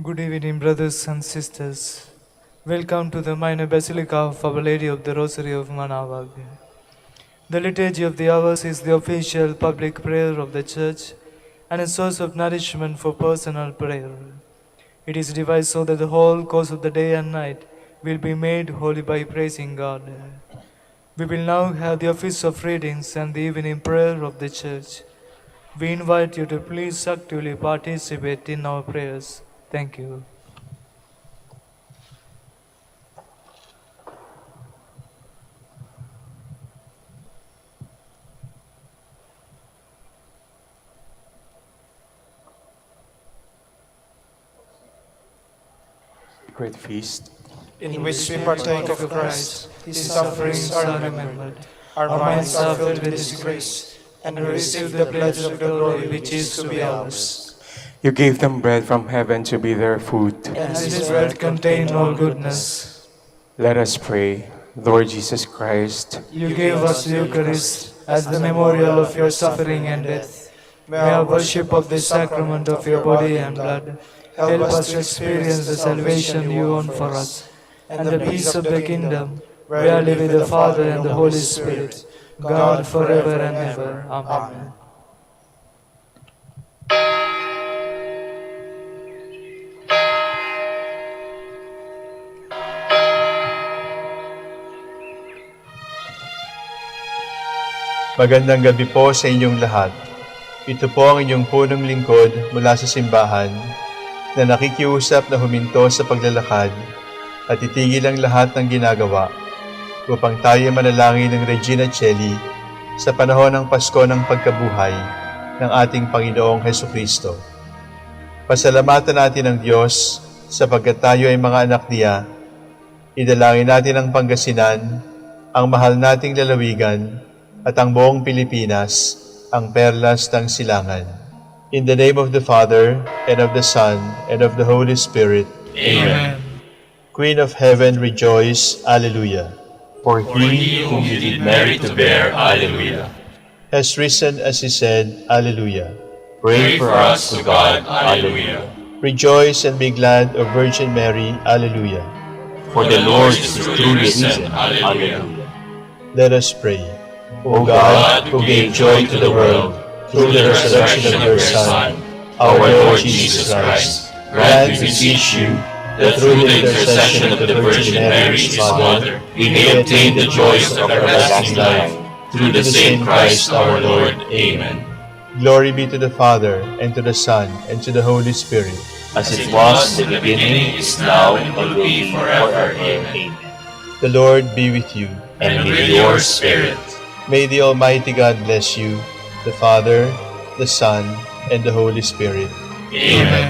Good evening, brothers and sisters. Welcome to the minor basilica of Our Lady of the Rosary of Manaoag. The liturgy of the hours is the official public prayer of the Church and a source of nourishment for personal prayer. It is devised so that the whole course of the day and night will be made holy by praising God. We will now have the office of readings and the evening prayer of the Church. We invite you to please actively participate in our prayers. Thank you. Great feast, in which we partake of Christ, His sufferings are remembered. Our minds are filled with His grace, and we receive the pledge of the glory which is to be ours. you gave them bread from heaven to be their food. And this bread contained all goodness. Let us pray. Lord Jesus Christ, You gave us the Eucharist as the memorial of your suffering and death. May our worship of the sacrament of your body and blood help us to experience the salvation you won for us, and the peace of the kingdom, where live with the Father and the Holy Spirit, God forever and ever. Amen. Magandang gabi po sa inyong lahat. Ito po ang inyong punong lingkod mula sa simbahan na nakikiusap na huminto sa paglalakad at itigil ang lahat ng ginagawa upang tayo manalangin ng Regina Coeli sa panahon ng Pasko ng pagkabuhay ng ating Panginoong Hesukristo. Pasalamatan natin ang Diyos sapagkat tayo ay mga anak niya. Idalangin natin ang Pangasinan, ang mahal nating lalawigan, at ang buong Pilipinas, ang perlas ng silangan. In the name of the Father, and of the Son, and of the Holy Spirit. Amen. Queen of Heaven, rejoice. Alleluia. For he whom you did merit to bear, Alleluia. Has risen as he said, Alleluia. Pray for us to God, Alleluia. Rejoice and be glad, O Virgin Mary, Alleluia. For the Lord is truly risen, Alleluia. Let us pray. O God, who gave joy to the world through the resurrection of your Son, our Lord Jesus Christ, grant, we beseech you, that through the intercession of the Virgin Mary, His Mother, we may obtain the joys of everlasting life, through the same Christ our Lord. Amen. Glory be to the Father, and to the Son, and to the Holy Spirit. As it was in the beginning, is now, and will be forever. Amen. The Lord be with you. And with your spirit. May the Almighty God bless you, the Father, the Son, and the Holy Spirit. Amen.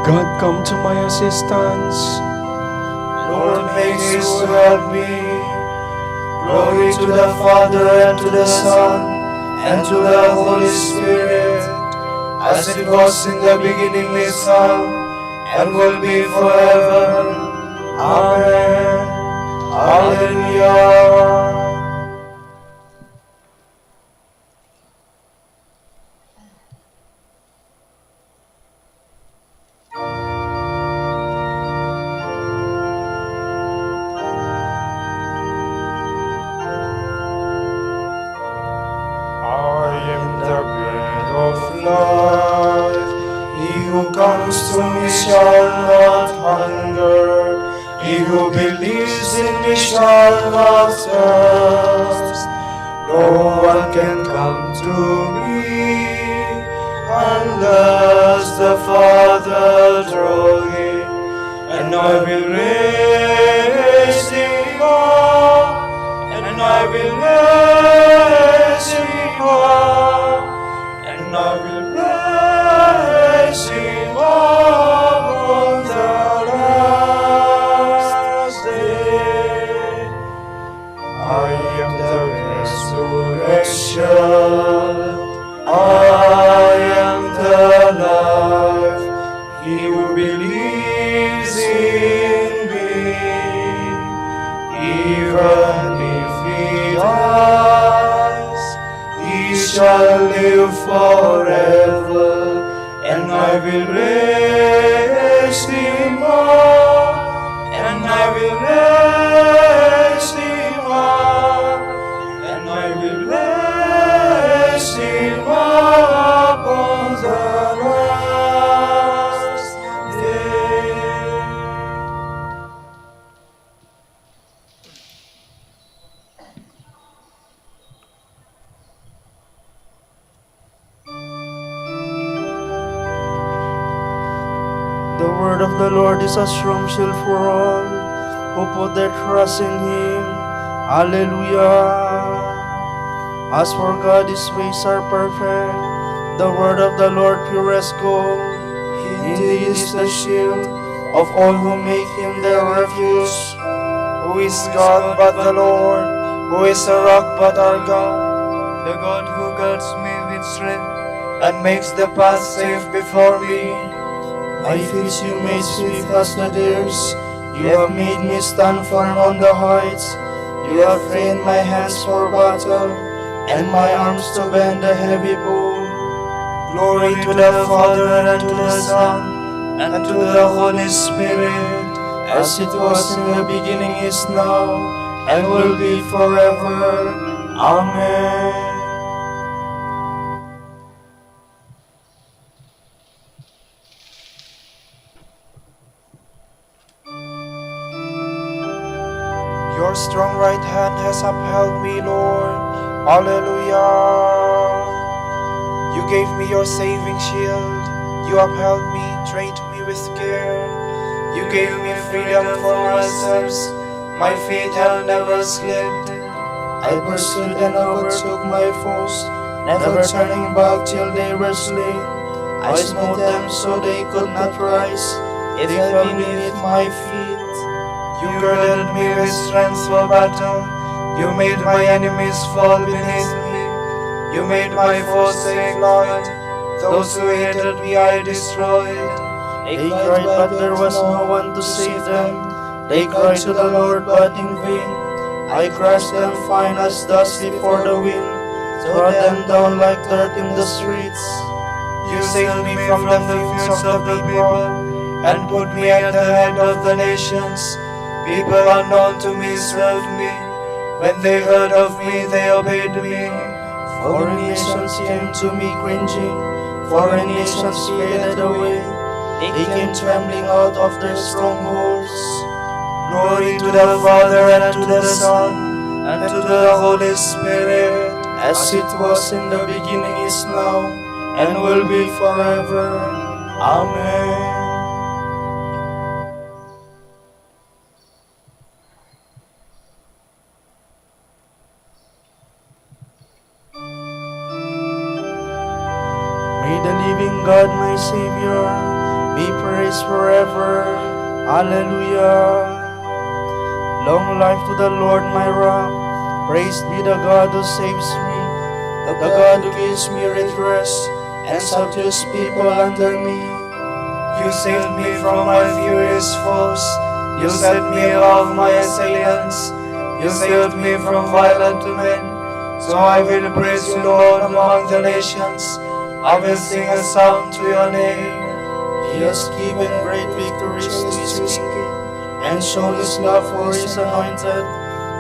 God, come to my assistance. Lord, make haste to help me. Glory to the Father, and to the Son, and to the Holy Spirit, as it was in the beginning, is now, and will be forever. Amen. Alleluia. I am the bread of life. He who comes to me shall not hunger. He who believes in me shall not thirst. No one can come to me unless the Father draw him, and I will raise him up, and I will raise him up, and I will raise him up on the last day. I am the resurrection. I am the life. He who believes in me, even if he dies, shall live forever, and I will raise him up, and I will raise him up, and I will raise him up on the last day. The word of the Lord is a strong shield for all who put their trust in him. Hallelujah. As for God, his ways are perfect. The word of the Lord pure as gold. He is the shield of all who make him their refuge. Who is God but the Lord? Who is a rock but our God? The God who guards me with strength, And makes the path safe before me. My feet you made swift as the deers. You have made me stand firm on the heights. You have trained my hands for battle, and my arms to bend the heavy bow. Glory to the Father, and to the Son, and to the Holy Spirit, as it was in the beginning, is now, and will be forever. Amen. Your strong right hand has upheld me, Lord. Hallelujah. You gave me your saving shield. You upheld me, trained me with care. You gave me freedom for my steps. My feet have never slipped. I pursued and overtook my foes, never turning back till they were slain. I smote them so they could not rise. They fell beneath my feet. You girded me with strength for battle. You made my enemies fall beneath me. You made my foes say, Lord, those who hated me I destroyed. They cried, but there was no one to save them. They cried to the Lord, but in vain. I crushed them fine as dust before the wind, trod them down like dirt in the streets. You saved me from the fears of the people, and put me at the head of the nations. People unknown to me served me. When they heard of me, they obeyed me. Foreign nations came to me cringing. Foreign nations faded away. They came trembling out of their strongholds. Glory to the Father, and to the Son, and to the Holy Spirit, as it was in the beginning, is now, and will be forever. Amen. May the living God, my Savior, be praised forever. Hallelujah. Long life to the Lord, my rock. Praised be the God who saves me, the God who gives me redress, and subdues people under me. You saved me from my furious foes. You set me above my assailants. You saved me from violent men. So I will praise you, Lord, among the nations. I will sing a song to your name. He has given great victories to his king, and shown his love for his anointed,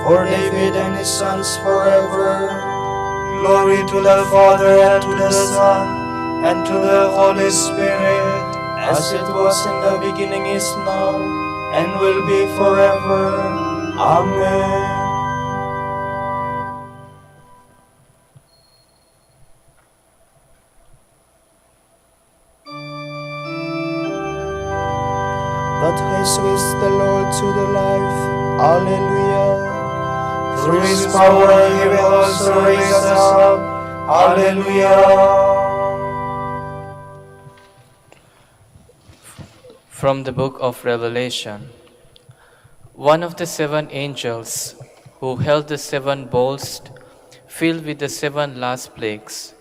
for David and his sons forever. Glory to the Father, and to the Son, and to the Holy Spirit, as it was in the beginning, is now, and will be forever. Amen. That has raised the Lord to the life. Hallelujah. Through his power he will also raise us up. Hallelujah. From the book of Revelation. One of the seven angels who held the seven bowls filled with the seven last plagues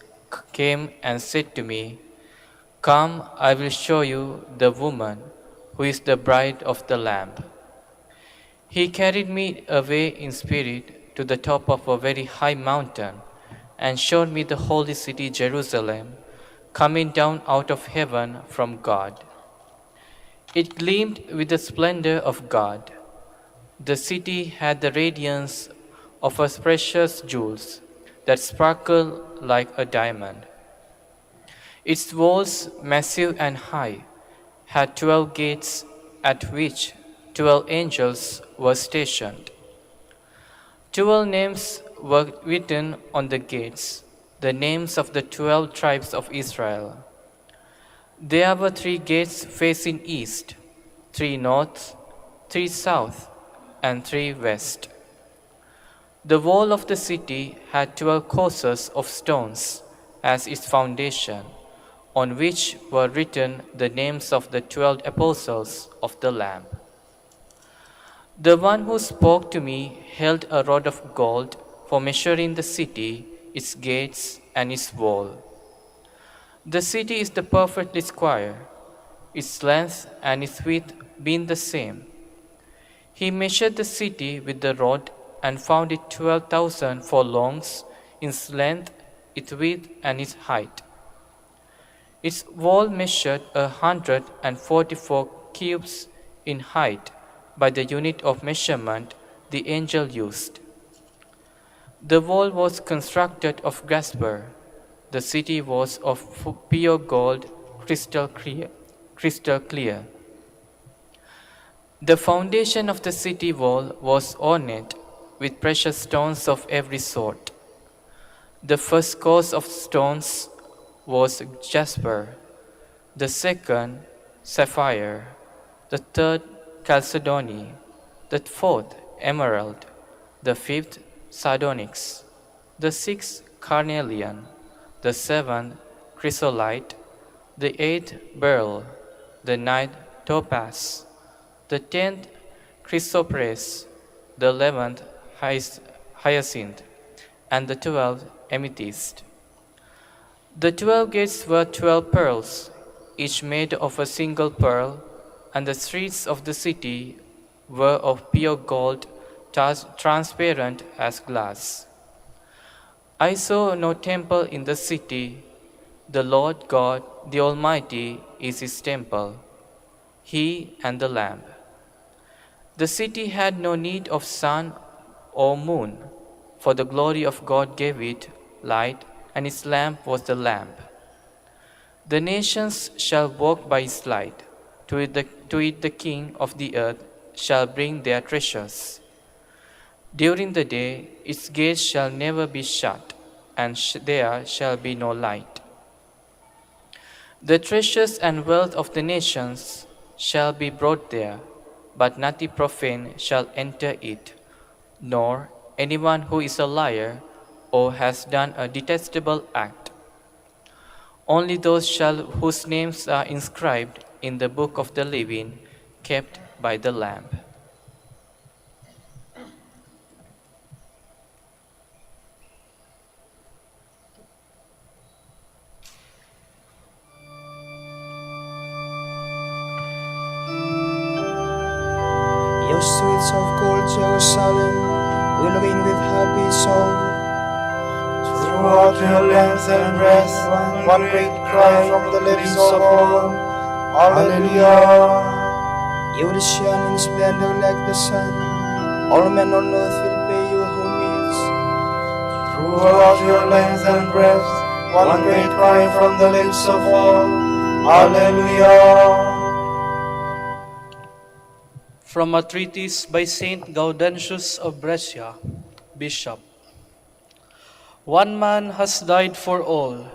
came and said to me, Come, I will show you the woman who is the bride of the Lamb. He carried me away in spirit to the top of a very high mountain and showed me the holy city Jerusalem, coming down out of heaven from God. It gleamed with the splendor of God. The city had the radiance of her precious jewels that sparkled like a diamond. Its walls, massive and high, had 12 gates at which 12 angels were stationed. 12 names were written on the gates, the names of the 12 tribes of Israel. There were 3 gates facing east, 3 north, 3 south, and 3 west. The wall of the city had 12 courses of stones as its foundation, on which were written the names of the 12 apostles of the Lamb. The one who spoke to me held a rod of gold for measuring the city, its gates, and its wall. The city is the perfectly square, its length and its width being the same. He measured the city with the rod and found it 12,000 furlongs in its length, its width, and its height. Its wall measured 144 cubits in height by the unit of measurement the angel used. The wall was constructed of jasper. The city was of pure gold, crystal clear. The foundation of the city wall was ornate with precious stones of every sort. The first course of stones was jasper, the second sapphire, the third chalcedony, the fourth emerald, the fifth sardonyx, the sixth carnelian, the seventh chrysolite, the eighth beryl, the ninth topaz, the 10th chrysoprase, the 11th hyacinth, and the 12th amethyst. The 12 gates were 12 pearls, each made of a single pearl, and the streets of the city were of pure gold, transparent as glass. I saw no temple in the city. The Lord God, the Almighty, is His temple, He and the Lamb. The city had no need of sun or moon, for the glory of God gave it light, and its lamp was the lamp. The nations shall walk by its light. To it the King of the earth shall bring their treasures. During the day its gates shall never be shut, and there shall be no light. The treasures and wealth of the nations shall be brought there, but nothing profane shall enter it, nor anyone who is a liar or has done a detestable act. Only those whose names are inscribed in the book of the living, kept by the Lamb. You streets of gold, Jerusalem, will ring with happy song. Throughout your length and breadth, one great cry from the lips of all. Hallelujah! You will shine in splendor like the sun. All men on earth will pay you homage. Throughout your length and breadth, one great cry from the lips of all. Hallelujah! From a treatise by Saint Gaudentius of Brescia, Bishop. One man has died for all,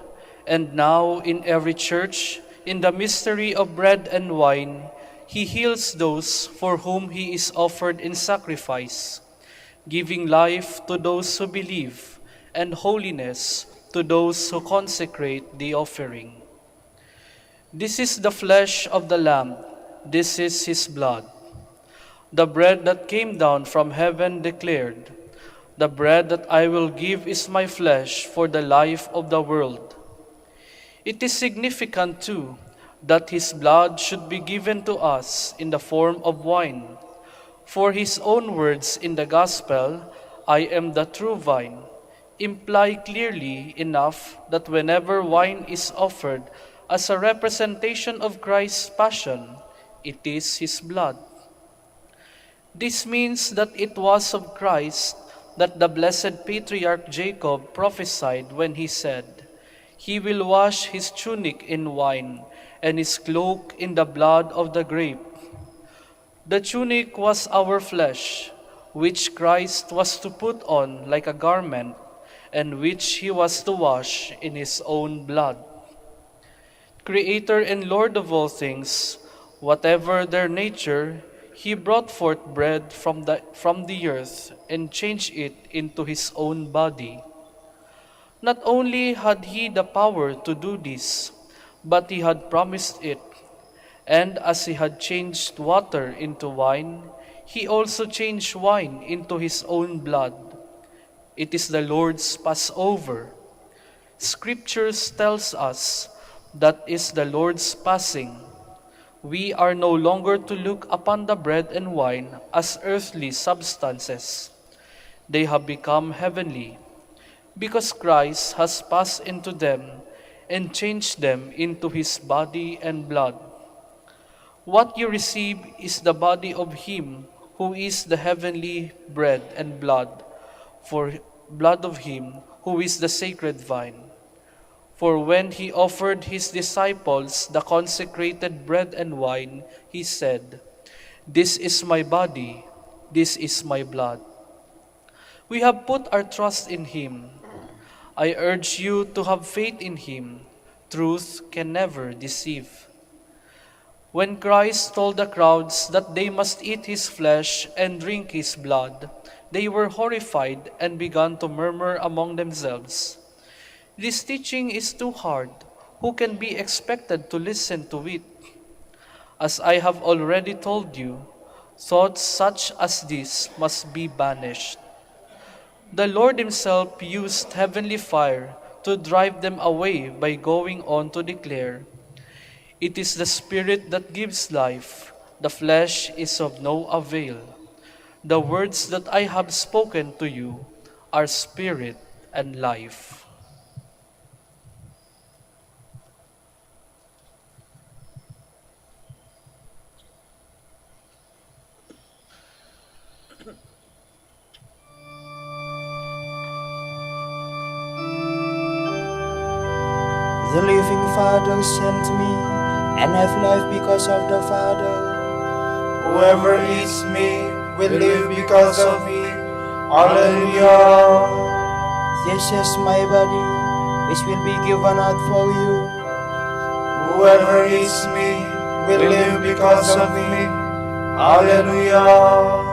and now in every church, in the mystery of bread and wine, he heals those for whom he is offered in sacrifice, giving life to those who believe, and holiness to those who consecrate the offering. This is the flesh of the Lamb, this is his blood. The bread that came down from heaven declared, "The bread that I will give is my flesh for the life of the world." It is significant, too, that his blood should be given to us in the form of wine. For his own words in the Gospel, "I am the true vine, imply clearly enough that whenever wine is offered as a representation of Christ's passion, it is his blood. This means that it was of Christ that the blessed patriarch Jacob prophesied when he said, "He will wash his tunic in wine and his cloak in the blood of the grape." The tunic was our flesh, which Christ was to put on like a garment, and which he was to wash in his own blood. Creator and Lord of all things, whatever their nature, he brought forth bread from the earth and changed it into his own body. Not only had he the power to do this, but he had promised it. And as he had changed water into wine, he also changed wine into his own blood. It is the Lord's Passover. Scriptures tells us that is the Lord's passing. We are no longer to look upon the bread and wine as earthly substances. They have become heavenly, because Christ has passed into them and changed them into his body and blood. What you receive is the body of him who is the heavenly bread and blood, for blood of him who is the sacred vine. For when he offered his disciples the consecrated bread and wine, he said, "This is my body, this is my blood." We have put our trust in him. I urge you to have faith in him. Truth can never deceive. When Christ told the crowds that they must eat his flesh and drink his blood, they were horrified and began to murmur among themselves, "This teaching is too hard. Who can be expected to listen to it?" As I have already told you, thoughts such as this must be banished. The Lord himself used heavenly fire to drive them away by going on to declare, "It is the Spirit that gives life. The flesh is of no avail. The words that I have spoken to you are spirit and life." The living Father sent me, and have life because of the Father. Whoever eats me will live because of me. Hallelujah. This is my body, which will be given out for you. Whoever eats me will live because of me. Hallelujah.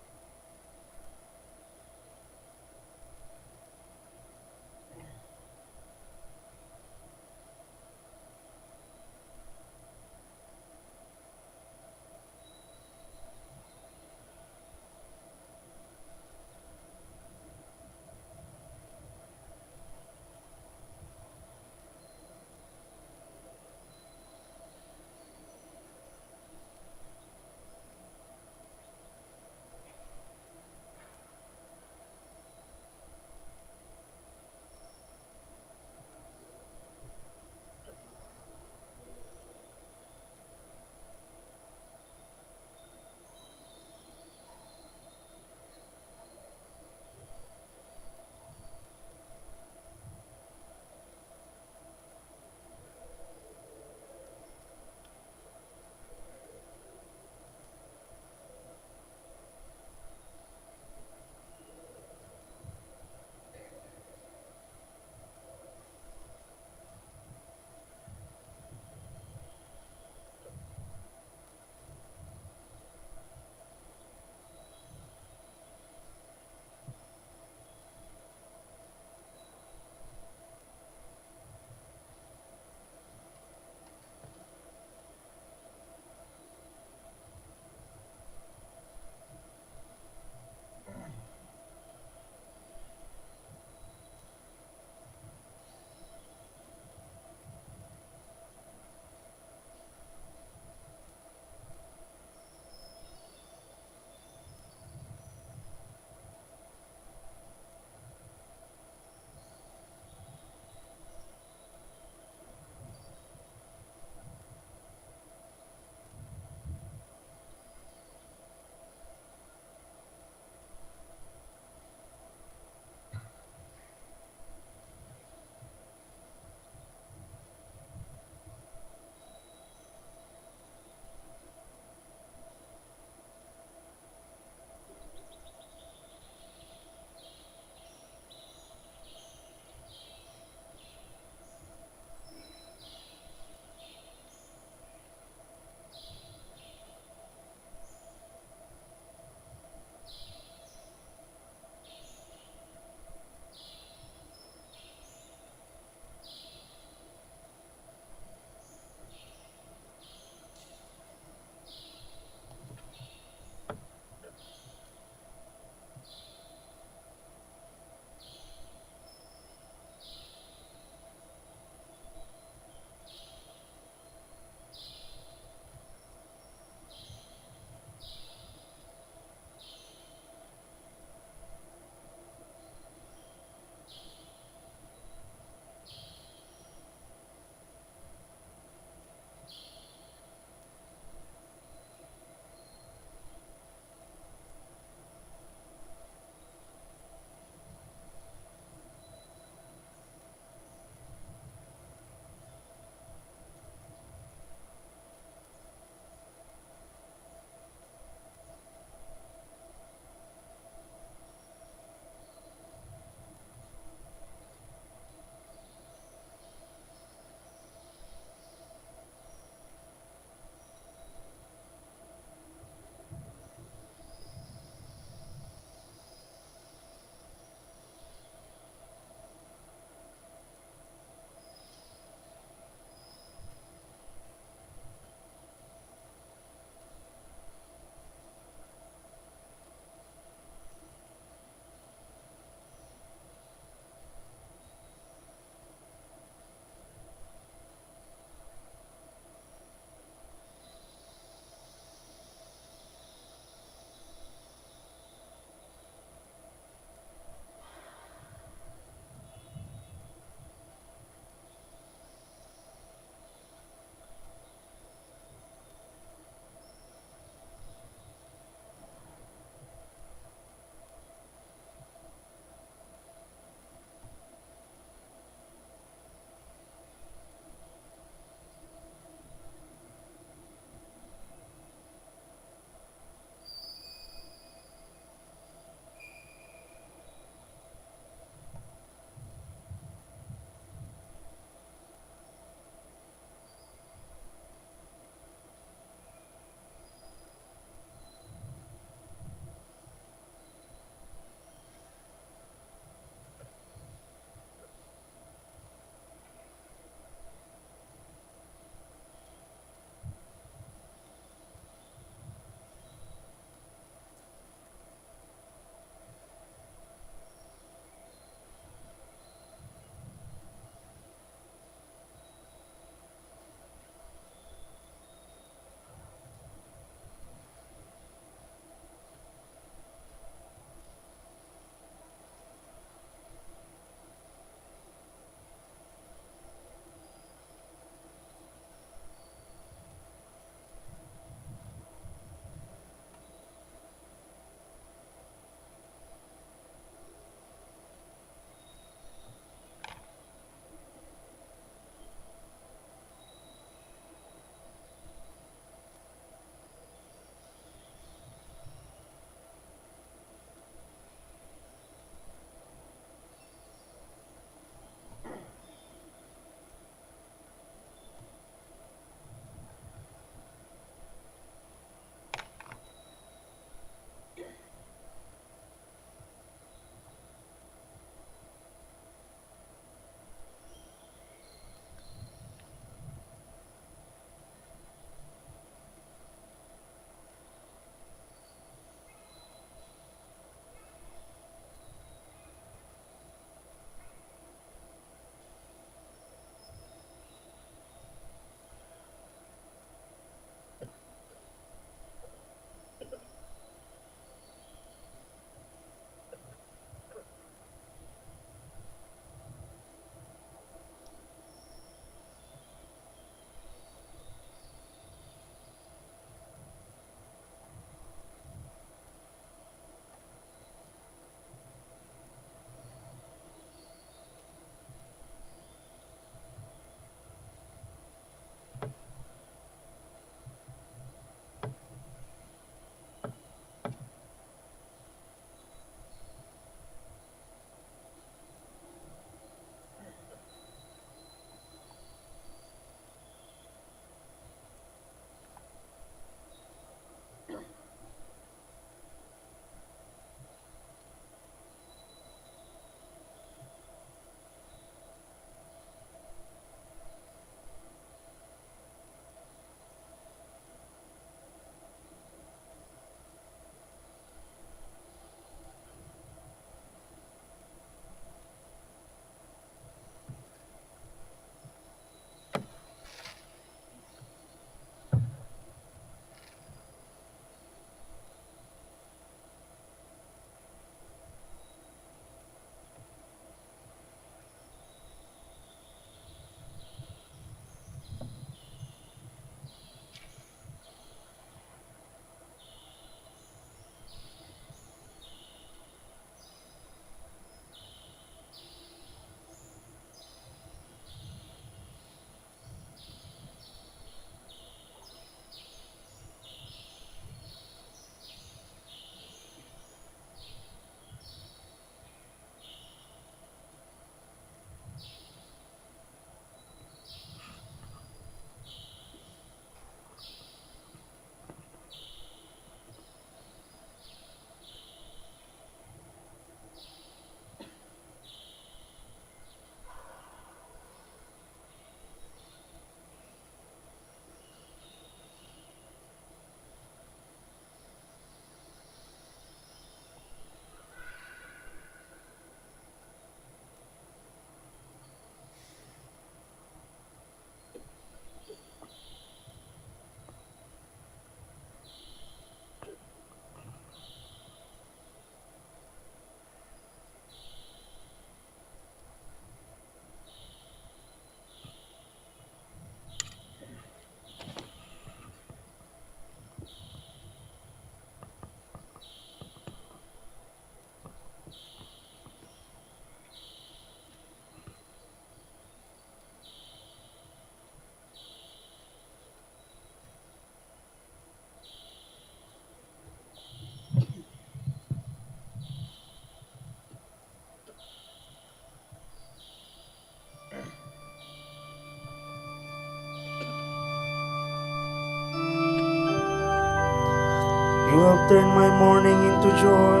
turn my mourning into joy.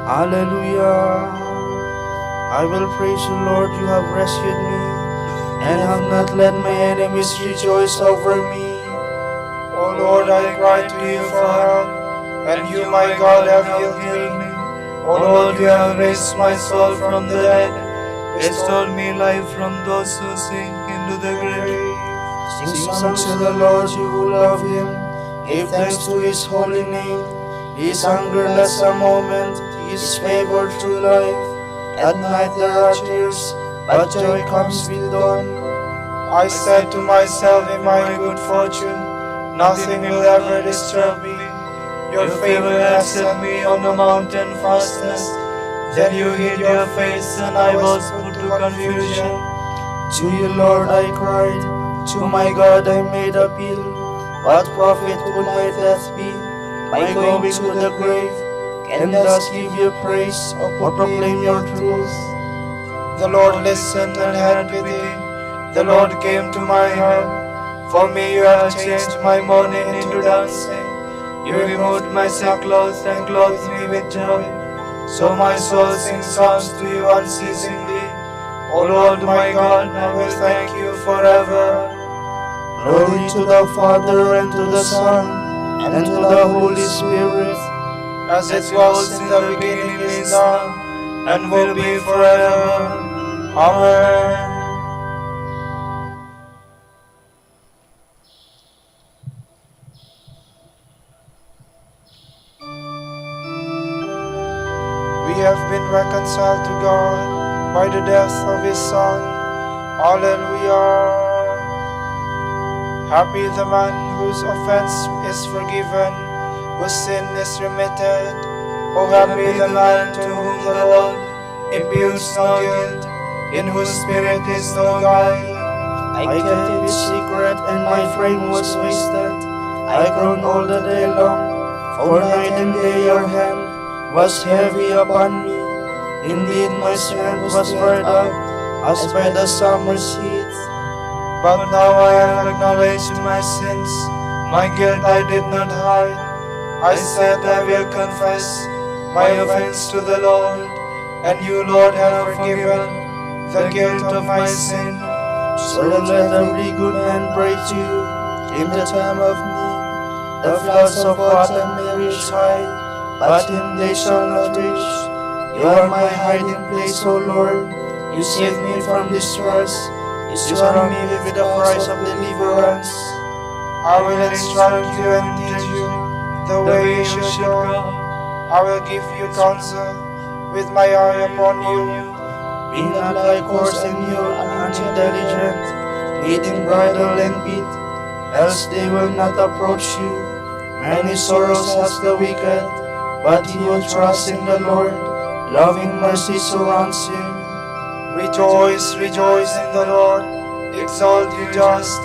Hallelujah. I will praise you, Lord, you have rescued me, and have not let my enemies rejoice over me. O Lord, I cry to you for help, and you, my God, have healed me. O Lord, you have raised my soul from the dead, restored me life from those who sink into the grave. Sing songs to the Lord, you who love him. Give thanks to his holy name. He is hungerless a moment, he is favored through life. At night there are tears, but joy comes with dawn. I said to myself in my good fortune, nothing will ever disturb me. Your favor has set me on the mountain fastness. Then you hid your face, and I was put to confusion. To you, Lord, I cried. To my God I made appeal. What profit would my death be? By going to the grave, can thus give you praise or proclaim your truth? The Lord listened and had pity. The Lord came to my help. For me you have changed my mourning into dancing. You removed my sackcloth and clothed me with joy. So my soul sings songs to you unceasingly. O Lord my God, I will thank you forever. Glory to the Father, and to the Son, and to the Holy Spirit, As it was in the beginning, is now, and will be forever. Amen. We have been reconciled to God by the death of His Son. Alleluia. Happy the man whose offense is forgiven, whose sin is remitted. O happy the man to whom the Lord imputes no guilt, in whose spirit is no guile. I kept it secret, and my frame was wasted. I groaned all the day long, for night and day your hand was heavy upon me. Indeed, my strength was burned up, as by the summer's heat. But now I have acknowledged my sins, my guilt I did not hide. I said I will confess my offense to the Lord, and you, Lord, have forgiven the guilt of my sin. So let every good man pray to you in the time of need. The floods of water may reach high, but him they shall not reach. You are my hiding place, O Lord. You save me from distress. You surround me with the cries of deliverance. I will instruct you and teach you the way you should go. I will give you counsel with my eye upon you. Be not like horse and mule, unintelligent, needing bridle and bit, else they will not approach you. Many sorrows has the wicked, but he who trusts in the Lord, loving mercy surrounds him. Rejoice, rejoice in the Lord, exalt you just.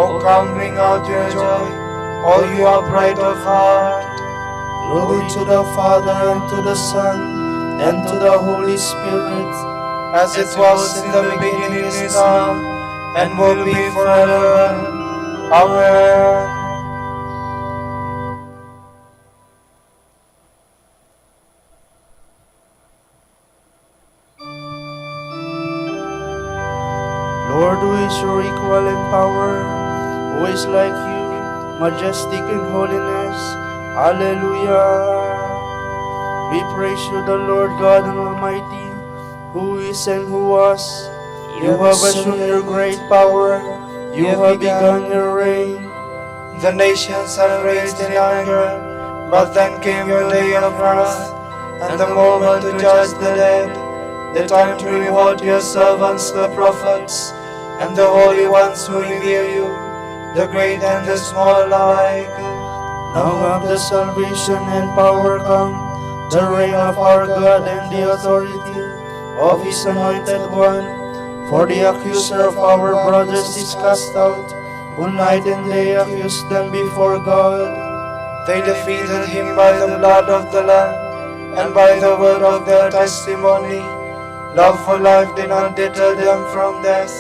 O come, bring out your joy, all you upright of heart. Glory to the Father, and to the Son, and to the Holy Spirit, As it was in the beginning, is now, and will be forever. Amen. Lord, who is your equal in power, who is like you, majestic in holiness. Hallelujah. We praise you, the Lord God Almighty, who is and who was. You have assumed your great power, you have begun your reign. The nations have raged in anger, but then came your day of wrath, and the moment to judge the dead, the time to reward your servants the prophets, and the holy ones who revere you, the great and the small alike. Now have the salvation and power come, the reign of our God and the authority of His anointed one. For the accuser of our brothers is cast out, who night and day accused them before God. They defeated him by the blood of the Lamb, and by the word of their testimony. Love for life did not deter them from death.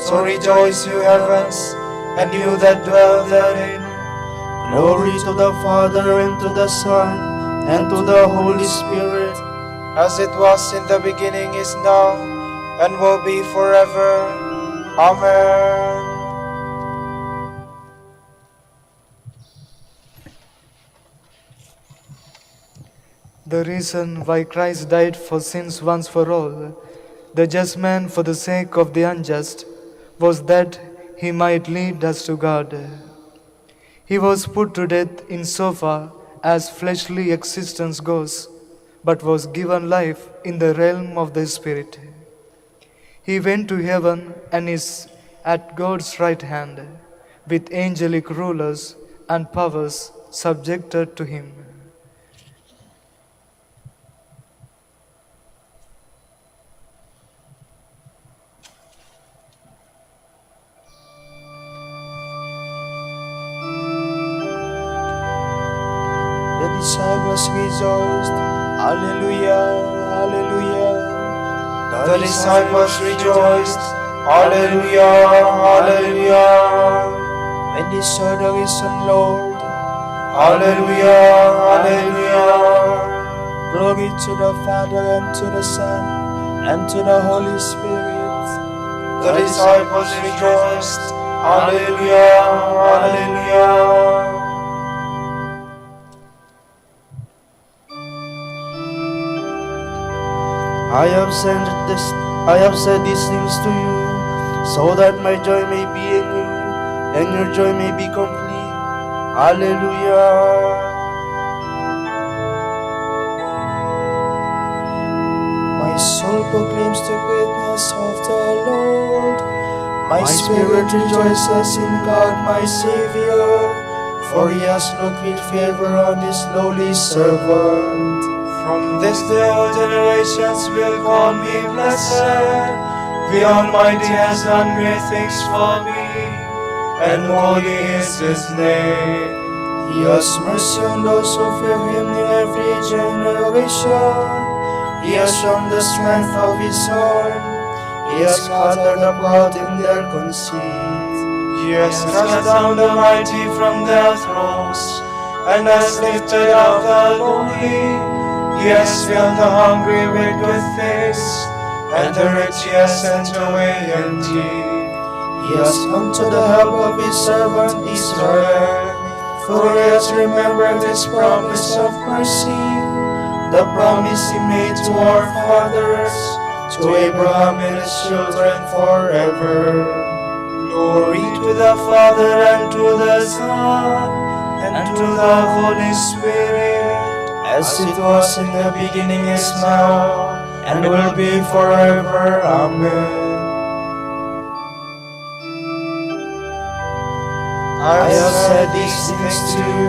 So rejoice, you heavens, and you that dwell therein. Glory to the Father, and to the Son, and to the Holy Spirit, as it was in the beginning, is now, and will be forever. Amen. The reason why Christ died for sins once for all, the just man for the sake of the unjust, was that he might lead us to God. He was put to death in so far as fleshly existence goes, but was given life in the realm of the Spirit. He went to heaven and is at God's right hand, with angelic rulers and powers subjected to him. the disciples rejoiced. Hallelujah, hallelujah. The disciples rejoiced. Hallelujah, hallelujah. When they saw the risen Lord, Hallelujah, hallelujah. glory to the Father, and to the Son, and to the Holy Spirit. The disciples rejoiced. Hallelujah, hallelujah. I have said these things to you, so that my joy may be in you, and your joy may be complete. Hallelujah. My soul proclaims the greatness of the Lord. My spirit rejoices in God my Savior, for he has looked with favor on his lowly servant. From this day all generations will call me blessed. The Almighty has done great things for me, and holy is his name. He has mercy on those who fear him in every generation. He has shown the strength of his arm. He has scattered the proud in their conceit. He has cast down the mighty from their thrones, and has lifted up the lowly. He has filled the hungry with good things, and the rich he has sent away empty. He has come to the help of his servant Israel, for he has remembered his promise of mercy, the promise he made to our fathers, to Abraham and his children forever. Glory to the Father, and to the Son, and to the Holy Spirit, as it was in the beginning, is now, and will be forever. Amen. I have said these things to you,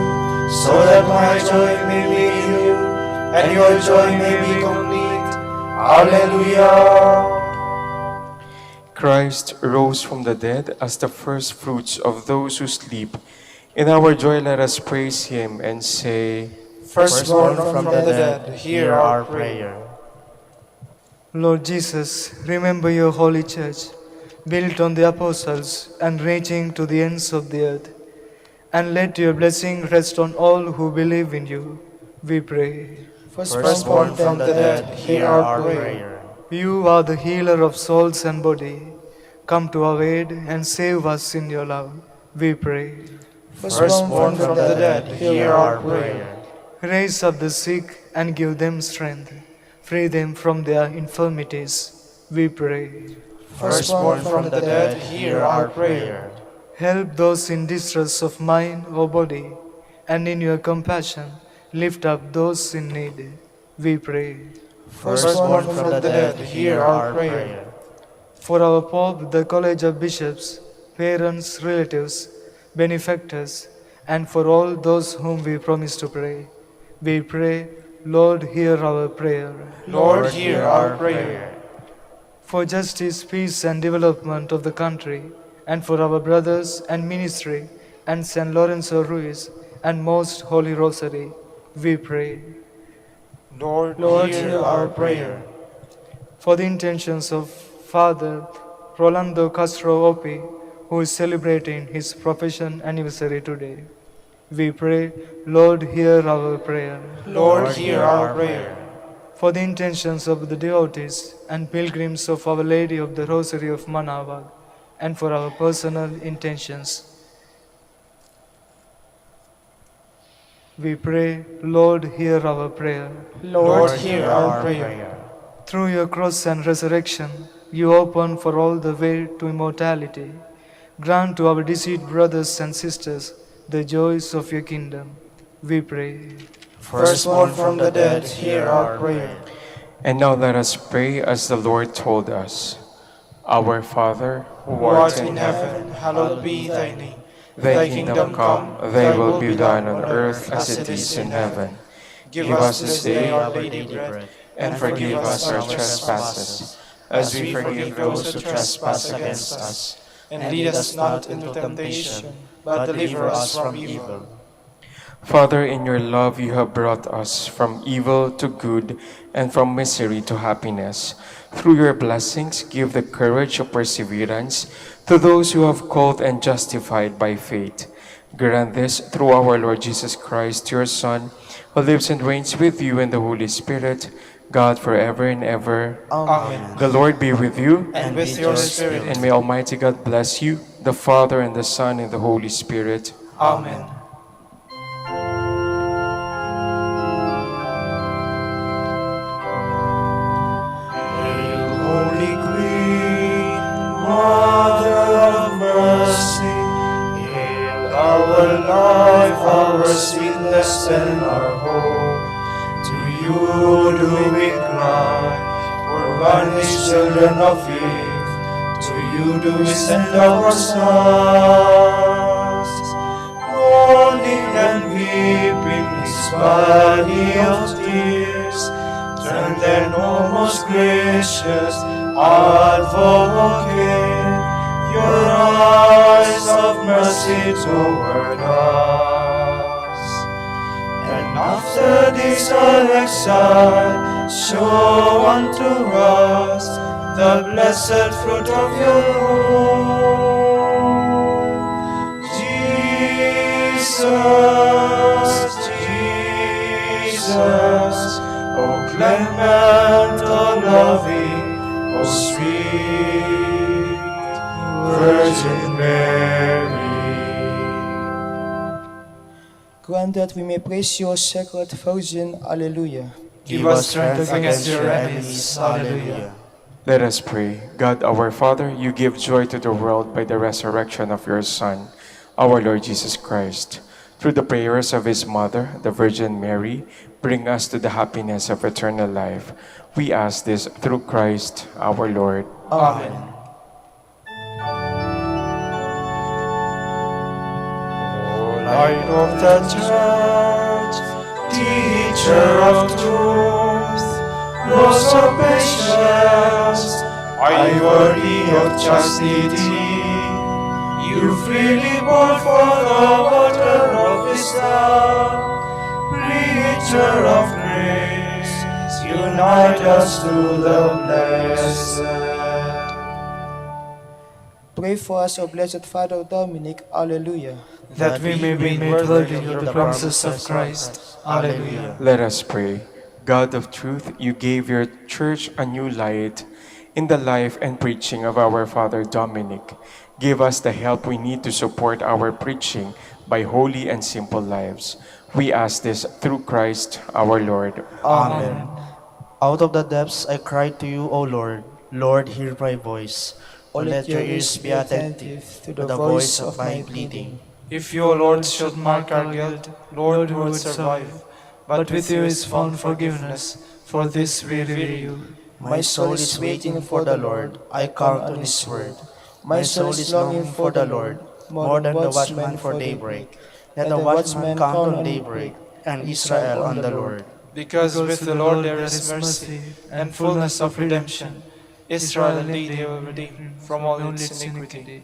so that my joy may be in you, and your joy may be complete. Hallelujah. Christ rose from the dead as the first fruits of those who sleep. In our joy, let us praise him and say, Firstborn from the dead, hear our prayer. Lord Jesus, remember your holy church, built on the apostles and reaching to the ends of the earth, and let your blessing rest on all who believe in you, we pray. Firstborn from the dead, hear our prayer. You are the healer of souls and body. Come to our aid and save us in your love, we pray. Firstborn from the dead, hear our prayer. Raise up the sick and give them strength. Free them from their infirmities, we pray. Firstborn from the dead, hear our prayer. Help those in distress of mind or body, and in your compassion lift up those in need, we pray. Firstborn from the dead, hear our prayer. For our Pope, the College of Bishops, parents, relatives, benefactors, and for all those whom we promise to pray, we pray, Lord, hear our prayer. Lord, hear our prayer. For justice, peace, and development of the country, and for our brothers and ministry, and St. Lorenzo Ruiz, and Most Holy Rosary, we pray. Lord, Hear our prayer. For the intentions of Father Rolando Castro Opi, who is celebrating his profession anniversary today. We pray, Lord, hear our prayer. Lord, hear our prayer. For the intentions of the devotees and pilgrims of Our Lady of the Rosary of Manaoag, and for our personal intentions, we pray, Lord, hear our prayer. Lord, hear our prayer. Through your cross and resurrection, you open for all the way to immortality. Grant to our deceased brothers and sisters the joys of your kingdom. We pray. Firstborn from the dead, hear our prayer. And now let us pray as the Lord told us. Our Father, Who art in heaven, hallowed be thy name. Thy kingdom come, thy will be done on earth as it is in heaven. Give us this day our daily bread, And forgive us our trespasses, as we forgive those who trespass against us. and lead us not into temptation, but deliver us from evil. Father, in your love you have brought us from evil to good and from misery to happiness. Through your blessings, give the courage of perseverance to those who have called and justified by faith. Grant this through our Lord Jesus Christ, your Son, who lives and reigns with you in the Holy Spirit, God forever and ever. Amen. The Lord be with you, And with your spirit. and may Almighty God bless you, the Father and the Son and the Holy Spirit. Amen. Hail, Holy Queen, Mother of Mercy, hail our life, our sweetness, and our hope. To you do we cry, we're banished children of Eve. To you do we send our sons. Mourning and weeping this valley of tears, turn then, O most gracious Advocate, your eyes of mercy toward us. And after this our exile, show unto us the blessed fruit of your womb. Jesus, Jesus, O clement, O loving, O sweet Virgin Mary. Grant that we may praise your sacred Virgin. Alleluia. Give us strength against your enemies. Alleluia. Let us pray. God, our Father, you give joy to the world by the resurrection of your Son, our Lord Jesus Christ. Through the prayers of his mother, the Virgin Mary, bring us to the happiness of eternal life. We ask this through Christ our Lord. Amen. O Light of the Church, Teacher of truth, Rose of patience, Ivory of chastity, you freely pour forth the water of wisdom. Preacher of grace, unite us to the blessed. Pray for us, O blessed Father Dominic. Alleluia. that we may be made worthy of the promises of Christ. Alleluia. Let us pray. God of truth, you gave your church a new light in the life and preaching of our Father Dominic. Give us the help we need to support our preaching by holy and simple lives. We ask this through Christ our Lord. Amen. Out of the depths I cry to you, O Lord. Lord, hear my voice. O let your ears be attentive to the voice of my pleading. If you, O Lord, should mark our guilt, Lord, who would survive? But with you is found forgiveness. For this we revere you. My soul is waiting for the Lord. I count on his word. My soul is longing for the Lord, more than the watchman for daybreak. Let the watchman count on daybreak, and Israel on the Lord. Because with the Lord there is mercy and fullness of redemption. Israel indeed he will redeem from all its iniquity.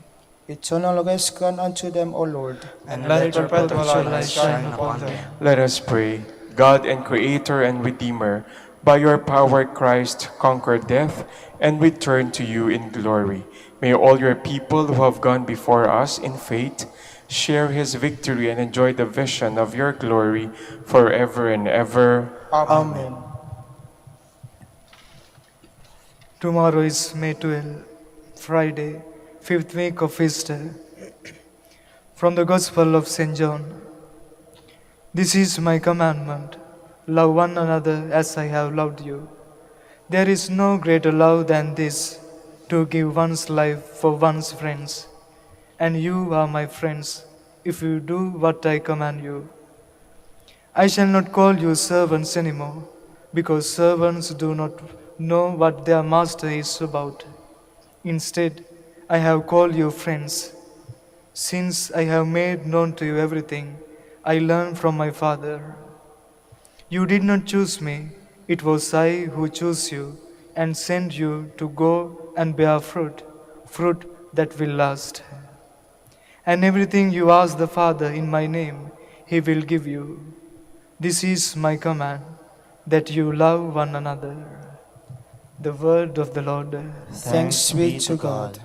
Eternal rest grant unto them, O Lord. And let perpetual light shine upon them. Let us pray. God and Creator and Redeemer, by your power Christ conquered death and returned to you in glory. May all your people who have gone before us in faith share his victory, and enjoy the vision of your glory forever and ever. Amen. Tomorrow is May 12, Friday, 5th week of Easter. From the Gospel of St. John. This is my commandment: love one another as I have loved you. There is no greater love than this, to give one's life for one's friends. And you are my friends, if you do what I command you. I shall not call you servants anymore, because servants do not know what their master is about. Instead, I have called you friends. Since I have made known to you everything I learned from my Father. You did not choose me, it was I who chose you and sent you to go and bear fruit, fruit that will last. And everything you ask the Father in my name, He will give you. This is my command, that you love one another. The word of the Lord. Thanks be to God.